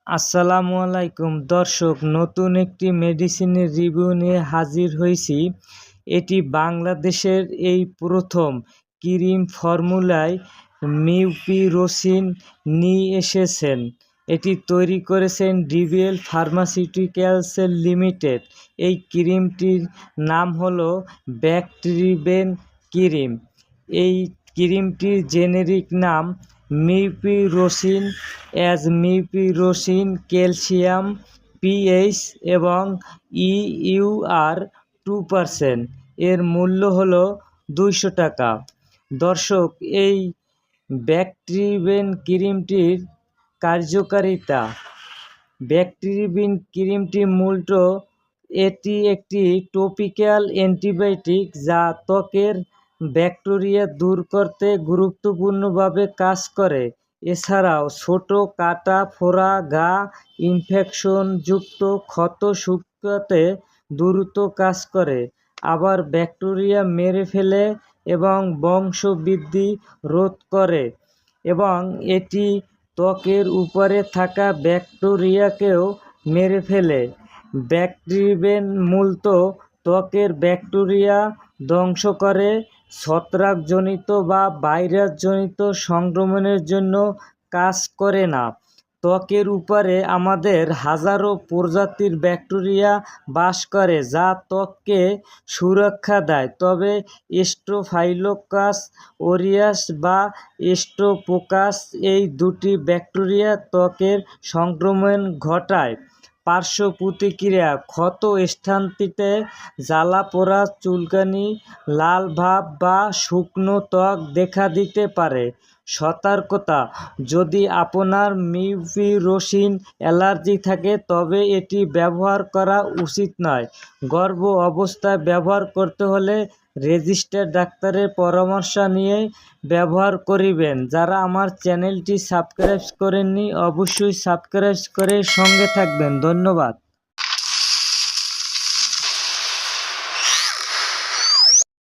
আসসালামু আলাইকুম দর্শক, নতুন একটি মেডিসিনের রিভিউ নিয়ে হাজির হয়েছি। এটি বাংলাদেশের এই প্রথম ক্রিম ফর্মুলায় মিউপিরোসিন নিয়ে এসেছেন। এটি তৈরি করেছেন ডিবিএল ফার্মাসিউটিক্যালস লিমিটেড। এই ক্রিমটির নাম হলো ব্যাকট্রিবেন ক্রিম। এই ক্রিমটির জেনেরিক নাম মিউপিরোসিন মিউপিরোসিন ক্যালসিয়াম পিএইচ এবং ইউআর 2%। এর মূল্য হলো 200 টাকা। দর্শক, এই ব্যাকট্রিবেন ক্রিমটির কার্যকারিতা। ব্যাকট্রিবেন ক্রিমটি মূলত এটি একটি টপিক্যাল অ্যান্টিবায়োটিক যা ত্বকের ব্যাকটেরিয়া দূর করতে গুরুত্বপূর্ণভাবে কাজ করে। এছাড়াও ছোট কাটা, ফোড়া, ঘা, ইনফেকশনযুক্ত ক্ষত শুকাতে দ্রুত কাজ করে। আবার ব্যাকটেরিয়া মেরে ফেলে এবং বংশবৃদ্ধি রোধ করে এবং এটি ত্বকের উপরে থাকা ব্যাকটেরিয়াকেও মেরে ফেলে। ব্যাকট্রিবেন মূলত ত্বকের ব্যাকটেরিয়া ধ্বংস করে, ছত্রাকজনিত বা ভাইরাসজনিত সংক্রমণের জন্য কাজ করে না। ত্বকের উপরে আমাদের হাজারো প্রজাতির ব্যাকটেরিয়া বাস করে যা ত্বককে সুরক্ষা দেয়। তবে স্ট্রেপ্টোকাইকাস অরিয়াস বা স্ট্রেপ্টোকোকাস এই দুটি ব্যাকটেরিয়া ত্বকের সংক্রমণ ঘটায়। পার্শ্ব প্রতিক্রিয়া: ক্ষত স্থানটিতে জ্বালা পোড়া, চুলকানি, লাল ভাব বা শুকনো ত্বক দেখা দিতে পারে। সতর্কতা: যদি আপনার মিউপিরোসিন অ্যালার্জি থাকে তবে এটি ব্যবহার করা উচিত নয়। গর্ভ অবস্থায় ব্যবহার করতে হলে রেজিস্টার্ড ডাক্তারের পরামর্শ নিয়ে ব্যবহার করিবেন। যারা আমার চ্যানেলটি সাবস্ক্রাইব করেননি অবশ্যই সাবস্ক্রাইব করে সঙ্গে থাকবেন। ধন্যবাদ।